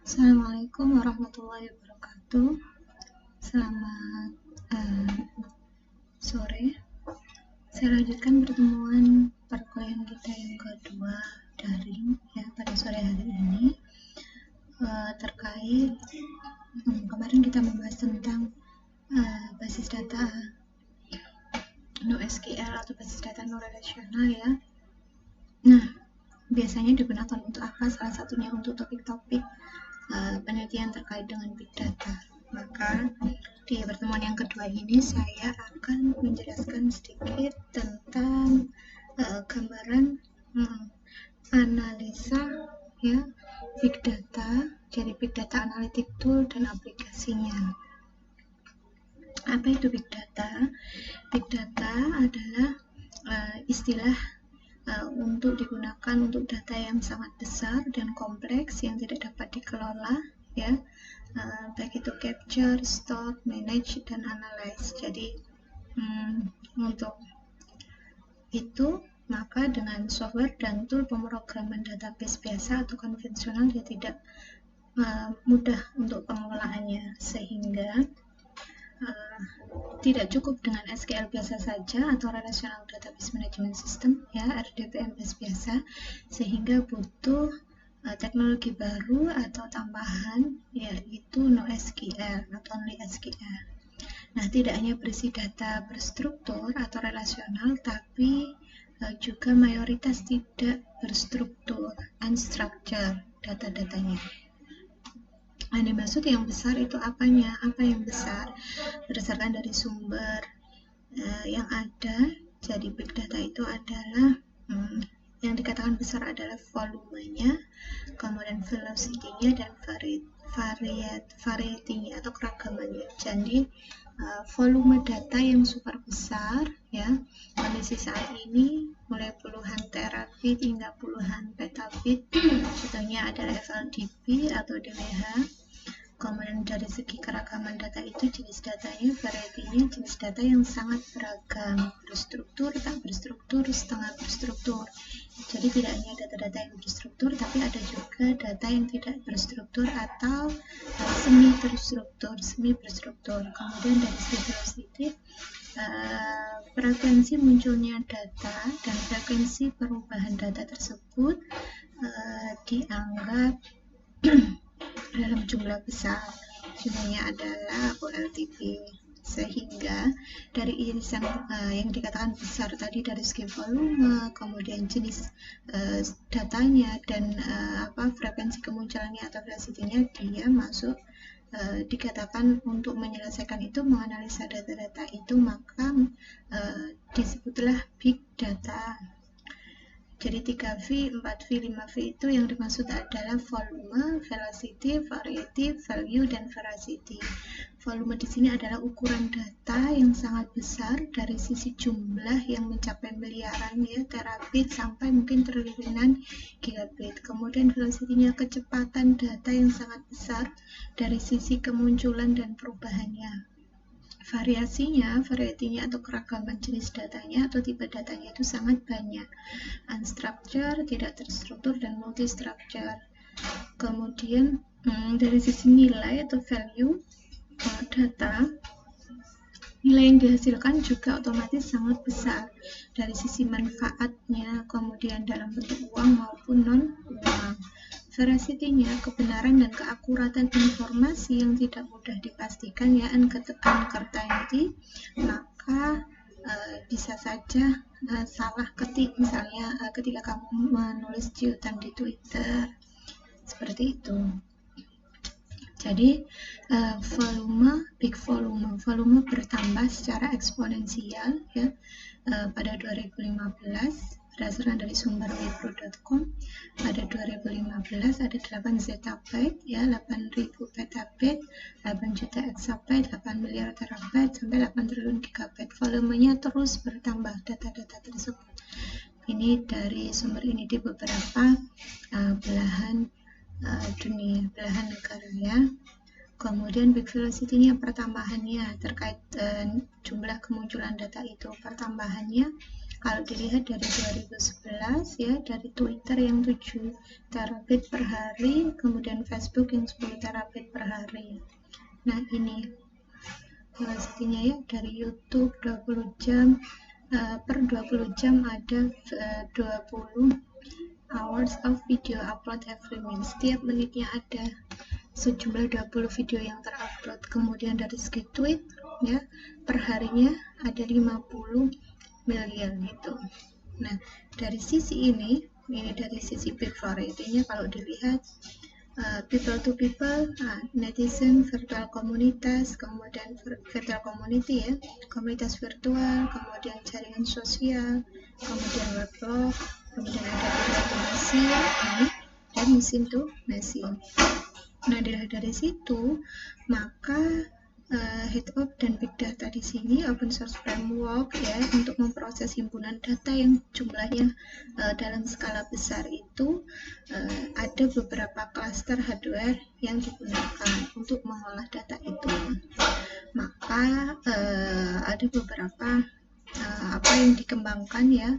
Assalamualaikum warahmatullahi wabarakatuh. Selamat sore. Saya lanjutkan pertemuan perkuliahan kita yang kedua daring ya pada sore hari ini terkait kemarin kita membahas tentang basis data NoSQL atau basis data non relasional ya. Nah, biasanya digunakan untuk apa? Salah satunya untuk topik-topik penelitian terkait dengan big data. Maka di pertemuan yang kedua ini saya akan menjelaskan sedikit tentang gambaran analisa ya big data dari big data analytic tool dan aplikasinya. Apa itu big data? Big data adalah istilah untuk digunakan untuk data yang sangat besar dan kompleks yang tidak dapat dikelola ya, baik itu capture, store, manage, dan analyze. Jadi untuk itu maka dengan software dan tool pemrograman database biasa atau konvensional dia tidak mudah untuk pengelolaannya, sehingga tidak cukup dengan SQL biasa saja atau Relational Database Management System ya, RDBMS biasa, sehingga butuh teknologi baru atau tambahan yaitu NoSQL atau Only SQL. Nah, tidak hanya berisi data berstruktur atau relasional, tapi juga mayoritas tidak berstruktur, unstructured data-datanya. Yang dimaksud yang besar itu apanya? Apa yang besar? Berdasarkan dari sumber yang ada, jadi big data itu adalah yang dikatakan besar adalah volumenya, kemudian velocity-nya, dan variety-nya atau keragamannya. Jadi volume data yang super besar ya, kondisi saat ini mulai puluhan terabit hingga puluhan petabit, contohnya adalah FLDB atau DWH. Kemudian dari segi keragaman data itu jenis datanya, variety-nya, jenis data yang sangat beragam, berstruktur, tak berstruktur, setengah berstruktur. Jadi tidak hanya data-data yang berstruktur, tapi ada juga data yang tidak berstruktur atau semi berstruktur. Kemudian dari segi velocity, frekuensi munculnya data dan frekuensi perubahan data tersebut dianggap dalam jumlah besar, contohnya adalah OLTP. Sehingga dari irisan yang dikatakan besar tadi dari segi volume, kemudian jenis datanya, dan frekuensi kemunculannya atau velocity-nya, dia masuk dikatakan untuk menyelesaikan itu, menganalisa data-data itu, maka disebutlah big data. Jadi 3V, 4V, 5V itu yang dimaksud adalah volume, velocity, variety, value, dan veracity. Volume di sini adalah ukuran data yang sangat besar dari sisi jumlah yang mencapai miliaran ya, terabit sampai mungkin triliunan gigabit. Kemudian velocity-nya kecepatan data yang sangat besar dari sisi kemunculan dan perubahannya. Variasinya, variety-nya atau keragaman jenis datanya atau tipe datanya itu sangat banyak. Unstructured, tidak terstruktur, dan multi-structure. Kemudian dari sisi nilai atau value data, nilai yang dihasilkan juga otomatis sangat besar dari sisi manfaatnya, kemudian dalam bentuk uang maupun non-uang. Veracity-nya, kebenaran dan keakuratan informasi yang tidak mudah dipastikan ya, uncertainty, maka bisa saja salah ketik, misalnya ketika kamu menulis cuitan di Twitter, seperti itu. Jadi big volume bertambah secara eksponensial ya, pada 2015 berdasarkan dari sumber wipro.com. Pada 2015 ada 8 zettabyte ya, 8.000 petabyte, 8 juta exabyte, 8 miliar terabyte, sampai 8 triliun gigabyte. Volumenya terus bertambah data-data tersebut. Ini dari sumber ini di beberapa belahan dunia, belahan negara ya. Kemudian big velocity-nya, pertambahannya terkait jumlah kemunculan data itu, pertambahannya Kalau dilihat dari 2011 ya, dari Twitter yang 7 terabit per hari, kemudian Facebook yang 10 terabit per hari. Nah ini pastinya ya, dari YouTube 20 jam per 20 jam ada 20 hours of video upload every minute. Setiap menitnya ada sejumlah 20 video yang terupload. Kemudian dari segi tweet ya, per harinya ada 50 miliar gitu. Nah, dari sisi ini dari sisi big variety-nya kalau dilihat people to people, netizen, virtual komunitas, kemudian virtual community ya, komunitas virtual, kemudian jaringan sosial, kemudian weblog, kemudian ada automasi ini, dan mesin to mesin. Nah, dari situ maka head of dan big data di sini open source framework ya untuk memproses himpunan data yang jumlahnya dalam skala besar itu ada beberapa klaster hardware yang digunakan untuk mengolah data itu. Maka ada beberapa apa yang dikembangkan ya,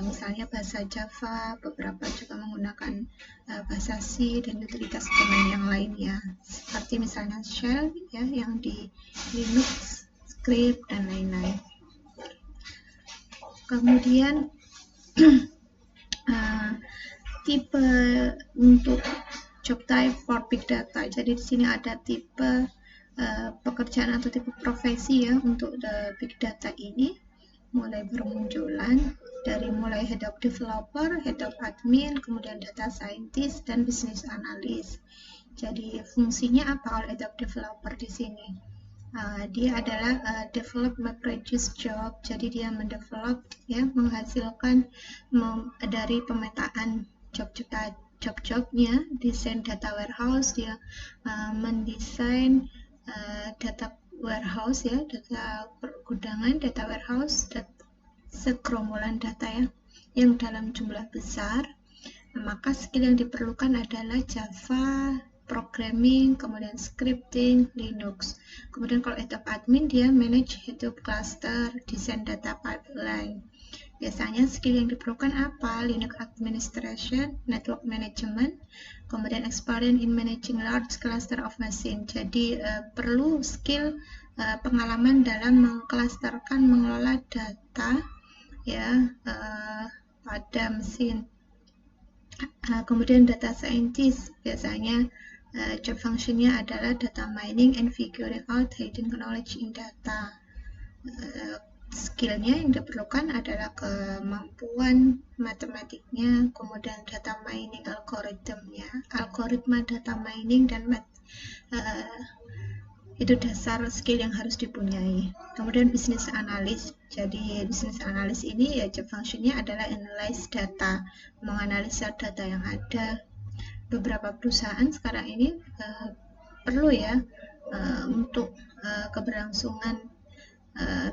misalnya bahasa Java, beberapa juga menggunakan bahasa C dan utilitas domain yang lainnya, seperti misalnya shell ya yang di Linux, script dan lain-lain. Kemudian tipe untuk job type for big data. Jadi di sini ada tipe pekerjaan atau tipe profesi ya untuk big data ini mulai bermunculan dari mulai head of developer, head of admin, kemudian data scientist dan business analyst. Jadi fungsinya apa kalau head of developer di sini? Dia adalah develop MapReduce job. Jadi dia mendevelop ya, menghasilkan dari pemetaan job-jobnya, desain data warehouse, dia mendesain data warehouse ya, data pergudangan, data warehouse, segerombolan data ya yang dalam jumlah besar. Maka skill yang diperlukan adalah Java, programming, kemudian scripting, Linux. Kemudian kalau head of admin dia manage Hadoop cluster, desain data pipeline. Biasanya skill yang diperlukan apa? Linux administration, network management, kemudian experience in managing large cluster of machine. Jadi perlu skill pengalaman dalam mengklasterkan, mengelola data ya pada mesin. Kemudian data scientist biasanya job functionnya adalah data mining and figuring out hidden knowledge in data. Skillnya yang diperlukan adalah kemampuan matematiknya, kemudian data mining algoritma data mining dan itu dasar skill yang harus dipunyai. Kemudian business analyst. Jadi business analyst ini ya job functionnya adalah analyze data, menganalisa data yang ada. Beberapa perusahaan sekarang ini perlu ya untuk keberlangsungan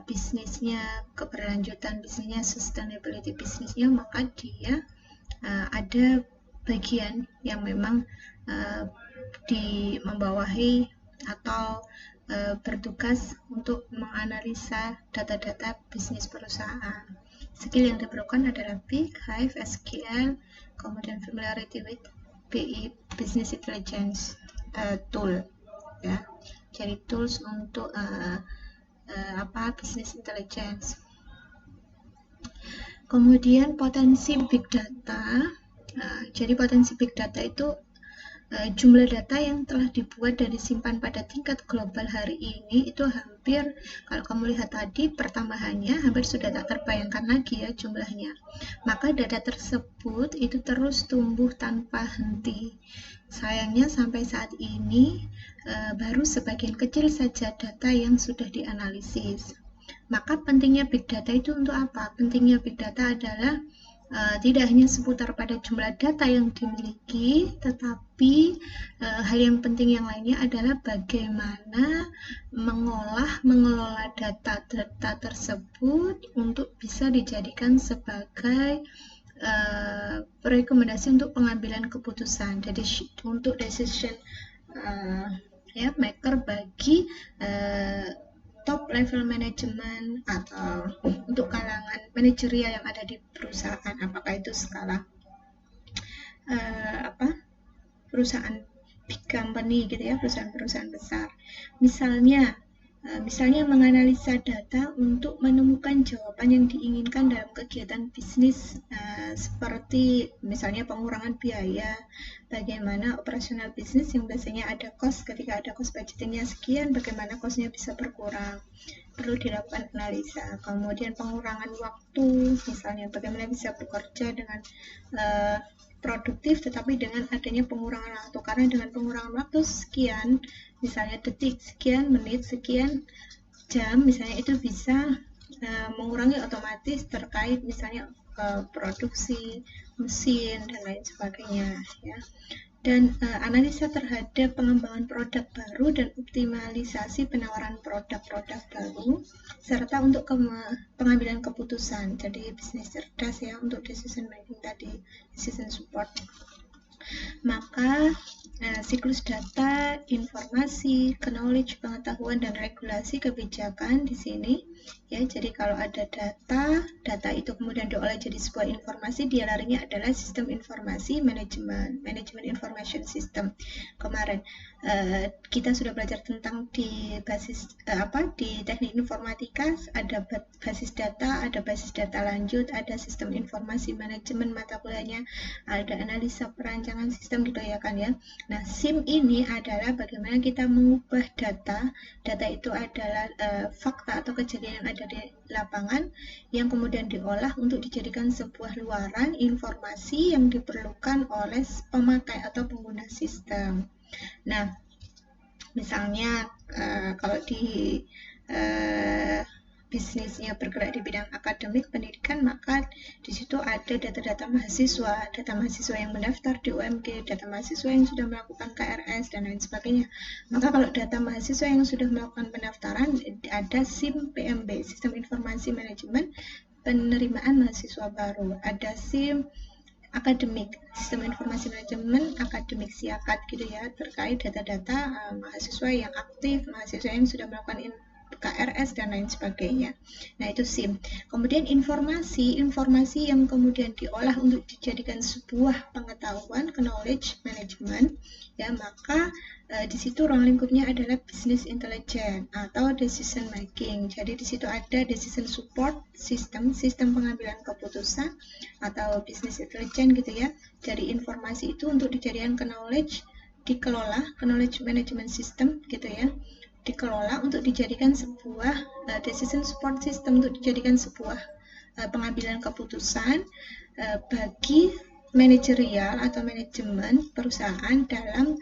bisnisnya, keberlanjutan bisnisnya, sustainability bisnisnya, maka dia ada bagian yang memang membawahi atau bertugas untuk menganalisa data-data bisnis perusahaan. Skill yang diperlukan adalah Big, Hive, SQL, kemudian familiarity with BI, Business Intelligence tool ya. Jadi tools untuk business intelligence. Kemudian potensi big data. Jadi potensi big data itu jumlah data yang telah dibuat dan disimpan pada tingkat global hari ini itu hampir, kalau kamu lihat tadi pertambahannya hampir sudah tak terbayangkan lagi ya jumlahnya. Maka data tersebut itu terus tumbuh tanpa henti. Sayangnya sampai saat ini baru sebagian kecil saja data yang sudah dianalisis. Maka pentingnya big data itu untuk apa? Pentingnya big data adalah tidak hanya seputar pada jumlah data yang dimiliki, tetapi hal yang penting yang lainnya adalah bagaimana mengelola data tersebut untuk bisa dijadikan sebagai rekomendasi untuk pengambilan keputusan. Jadi untuk decision maker bagi top level management atau untuk kalangan manajerial yang ada di perusahaan, apakah itu skala perusahaan big company gitu ya, perusahaan-perusahaan besar. Misalnya menganalisa data untuk menemukan jawaban yang diinginkan dalam kegiatan bisnis, seperti misalnya pengurangan biaya, bagaimana operasional bisnis yang biasanya ada cost, ketika ada cost budgetingnya sekian, bagaimana costnya bisa berkurang, perlu dilakukan analisa. Kemudian pengurangan waktu, misalnya bagaimana bisa bekerja dengan produktif tetapi dengan adanya pengurangan waktu, karena dengan pengurangan waktu sekian, misalnya detik sekian, menit sekian, jam misalnya, itu bisa mengurangi otomatis terkait misalnya produksi mesin dan lain sebagainya ya. Dan analisa terhadap pengembangan produk baru dan optimalisasi penawaran produk-produk baru, serta untuk pengambilan keputusan. Jadi bisnis cerdas ya, untuk decision making tadi, decision support. Maka siklus data, informasi, knowledge, pengetahuan, dan regulasi kebijakan di sini ya. Jadi kalau ada data itu kemudian diolah jadi sebuah informasi, dia larinya adalah sistem informasi manajemen information system. Kemarin kita sudah belajar tentang di basis di teknik informatika, ada basis data, ada basis data lanjut, ada sistem informasi manajemen mata kuliahnya, ada analisa perancangan sistem gitu ya kan ya. Nah, SIM ini adalah bagaimana kita mengubah data itu adalah fakta atau kejadian yang ada di lapangan yang kemudian diolah untuk dijadikan sebuah luaran informasi yang diperlukan oleh pemakai atau pengguna sistem. Nah, misalnya kalau di bisnisnya bergerak di bidang akademik pendidikan, maka di situ ada data-data mahasiswa yang mendaftar di UMG, data mahasiswa yang sudah melakukan KRS dan lain sebagainya. Maka kalau data mahasiswa yang sudah melakukan pendaftaran, ada SIM PMB, Sistem Informasi Manajemen Penerimaan Mahasiswa Baru, ada SIM akademik, Sistem Informasi Manajemen Akademik SIAKAD gitu ya, terkait data-data mahasiswa yang aktif, mahasiswa yang sudah melakukan KRS dan lain sebagainya. Nah, itu SIM. Kemudian informasi yang kemudian diolah untuk dijadikan sebuah pengetahuan, knowledge management ya, maka di situ ruang lingkupnya adalah business intelligence atau decision making. Jadi di situ ada decision support system, sistem pengambilan keputusan atau business intelligence gitu ya. Dari informasi itu untuk dijadikan knowledge, dikelola, knowledge management system gitu ya, dikelola untuk dijadikan sebuah decision support system, untuk dijadikan sebuah pengambilan keputusan bagi manajerial atau manajemen perusahaan dalam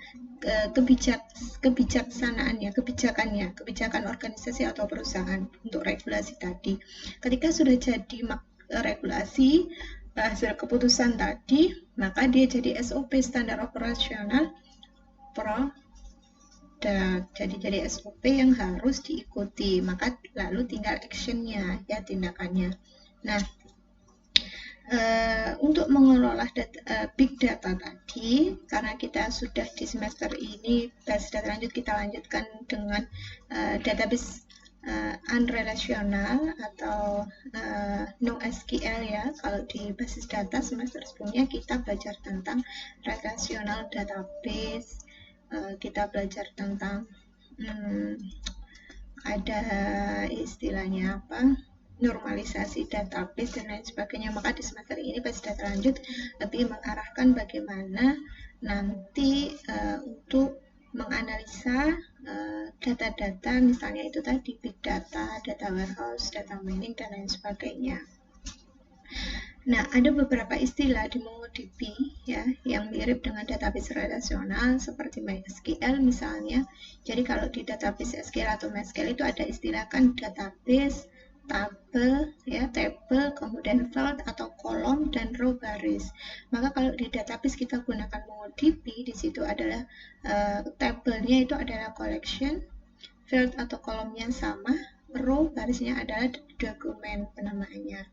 kebijakan organisasi atau perusahaan untuk regulasi tadi. Ketika sudah jadi regulasi, hasil keputusan tadi, maka dia jadi SOP, standar operasional jadi SOP yang harus diikuti, maka lalu tinggal actionnya ya, tindakannya. Nah, untuk mengelola big data tadi, karena kita sudah di semester ini basis data lanjut, kita lanjutkan dengan database unrelational atau NoSQL ya. Kalau di basis data semester sebelumnya kita belajar tentang relational database, kita belajar tentang ada istilahnya apa, normalisasi database dan lain sebagainya. Maka di semester ini basis data lanjut lebih mengarahkan bagaimana nanti untuk menganalisa data-data, misalnya itu tadi big data, data warehouse, data mining dan lain sebagainya. Nah, ada beberapa istilah di MongoDB ya yang mirip dengan database relasional seperti MySQL misalnya. Jadi kalau di database SQL atau MySQL itu ada istilah kan database, tabel ya, table, kemudian field atau kolom dan row baris. Maka kalau di database kita gunakan MongoDB, di situ adalah tabelnya itu adalah collection, field atau kolomnya sama, row barisnya adalah dokumen penamaannya.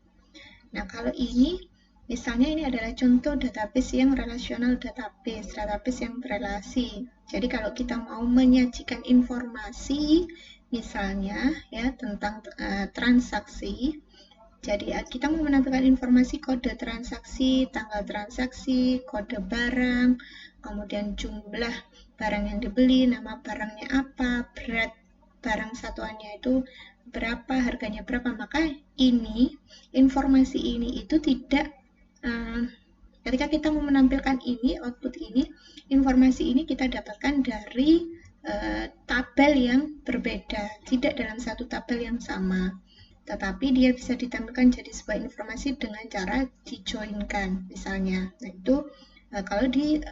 Nah, kalau ini, misalnya ini adalah contoh database yang relational database yang berelasi. Jadi kalau kita mau menyajikan informasi Misalnya ya tentang transaksi. Jadi kita mau menampilkan informasi kode transaksi, tanggal transaksi, kode barang, kemudian jumlah barang yang dibeli, nama barangnya apa, berat barang satuannya itu berapa, harganya berapa. Maka informasi ini itu tidak ketika kita mau menampilkan ini, output ini, informasi ini kita dapatkan dari tabel yang berbeda, tidak dalam satu tabel yang sama. Tetapi dia bisa ditampilkan jadi sebuah informasi dengan cara dijoinkan misalnya. Nah, itu kalau di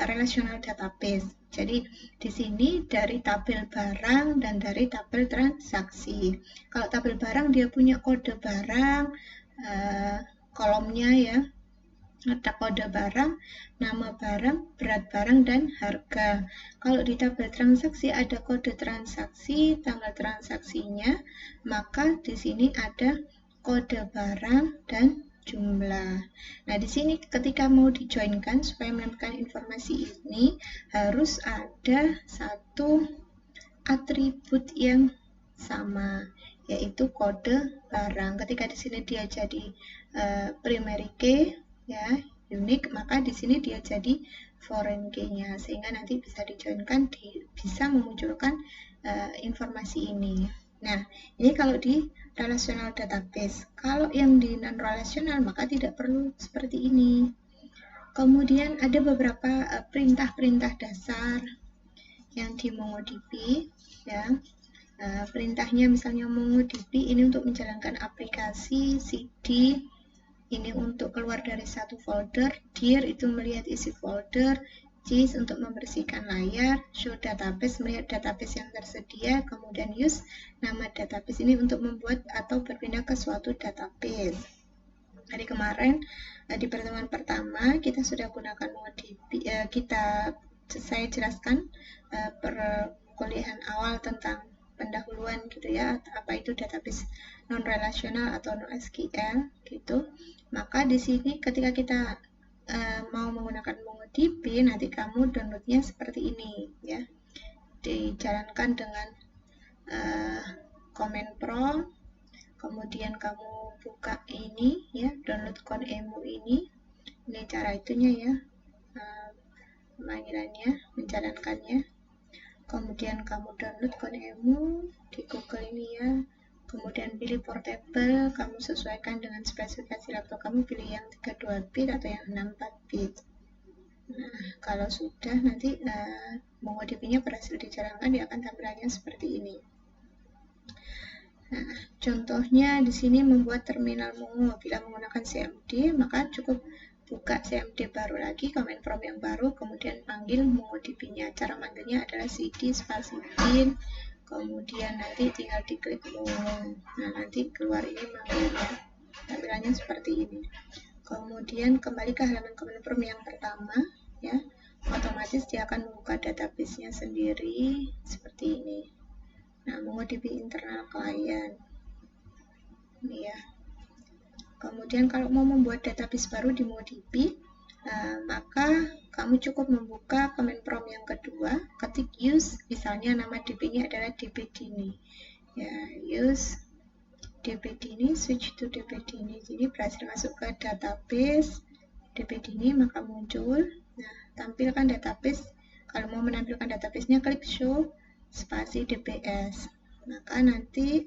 relational database. Jadi di sini dari tabel barang dan dari tabel transaksi. Kalau tabel barang dia punya kode barang, kolomnya ya, ada kode barang, nama barang, berat barang, dan harga. Kalau di tabel transaksi ada kode transaksi, tanggal transaksinya, maka di sini ada kode barang dan jumlah. Nah, di sini ketika mau dijoinkan supaya menampilkan informasi ini harus ada satu atribut yang sama, yaitu kode barang. Ketika di sini dia jadi primary key ya, unique, maka di sini dia jadi foreign key-nya, sehingga nanti bisa dijoinkan, bisa memunculkan informasi ini. Nah, ini kalau di relational database. Kalau yang di non-relational maka tidak perlu seperti ini. Kemudian ada beberapa perintah-perintah dasar yang di MongoDB ya. Perintahnya misalnya MongoDB ini untuk menjalankan aplikasi, CD ini untuk keluar dari satu folder, dir itu melihat isi folder, cis untuk membersihkan layar, show database melihat database yang tersedia, kemudian use nama database ini untuk membuat atau berpindah ke suatu database. Hari kemarin di pertemuan pertama kita sudah gunakan MongoDB, saya jelaskan perkuliahan awal tentang pendahuluan gitu ya, apa itu database non relasional atau NoSQL gitu. Maka di sini ketika kita mau menggunakan MongoDB, nanti kamu downloadnya seperti ini ya, dijalankan dengan command prompt, kemudian kamu buka ini ya, download conemu ini cara itunya ya, pemanggilannya, menjalankannya. Kemudian kamu download conemu di Google ini ya, kemudian pilih portable, kamu sesuaikan dengan spesifikasi laptop kamu, pilih yang 32 bit atau yang 64 bit. Nah, kalau sudah nanti MongoDB-nya berhasil dijalankan, dia akan tampilannya seperti ini. Nah, contohnya di sini membuat terminal Mongo. Bila menggunakan CMD, maka cukup buka CMD baru lagi, command prompt yang baru, kemudian panggil MongoDB-nya. Cara manggilnya adalah cd spasi bin, kemudian nanti tinggal diklik Mongo. Nah, nanti keluar ini manggilnya. Tampilannya seperti ini. Kemudian kembali ke halaman command prompt yang pertama, ya. Otomatis dia akan membuka database-nya sendiri seperti ini. Nah, MongoDB internal client. Ini ya. Kemudian kalau mau membuat database baru di MongoDB, maka kamu cukup membuka command prompt yang kedua, ketik use, misalnya nama DB-nya adalah dbdini. Ya, use dbdini, switch to dbdini. Jadi berhasil masuk ke database dbdini, maka muncul. Nah, tampilkan database. Kalau mau menampilkan database-nya, klik show spasi dbs. Maka nanti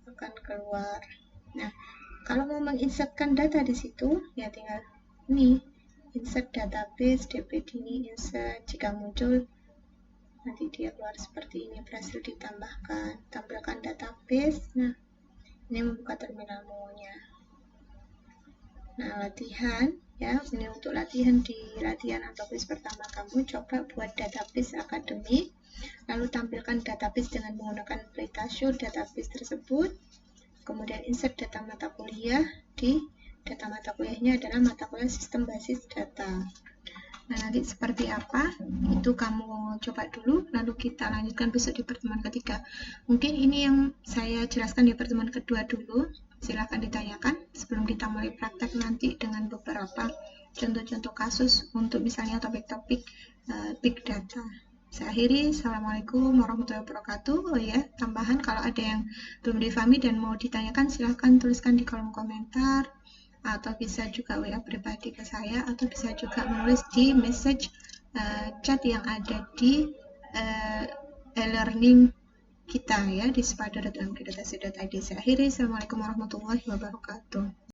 akan keluar. Nah, kalau mau menginsertkan data di situ, ya tinggal ini, insert database, dbdini, insert. Jika muncul, nanti dia keluar seperti ini, berhasil ditambahkan. Tampilkan database. Nah, ini membuka terminal Mongo-nya. Nah, latihan, ya, ini untuk latihan di latihan atau quiz pertama kamu, coba buat database akademik, lalu tampilkan database dengan menggunakan berita show database tersebut. Kemudian insert data mata kuliah, di data mata kuliahnya adalah mata kuliah sistem basis data. Nah, nanti seperti apa itu kamu coba dulu, lalu kita lanjutkan besok di pertemuan ketiga. Mungkin ini yang saya jelaskan di pertemuan kedua dulu, silakan ditanyakan sebelum kita mulai praktek nanti dengan beberapa contoh-contoh kasus untuk misalnya topik-topik big data. Saya akhiri, Assalamualaikum warahmatullahi wabarakatuh. Oh ya, tambahan kalau ada yang belum difahami dan mau ditanyakan silahkan tuliskan di kolom komentar, atau bisa juga WA pribadi ke saya, atau bisa juga menulis di message chat yang ada di e-learning kita ya di sepada.mg.ac.id. Saya akhiri, Assalamualaikum warahmatullahi wabarakatuh.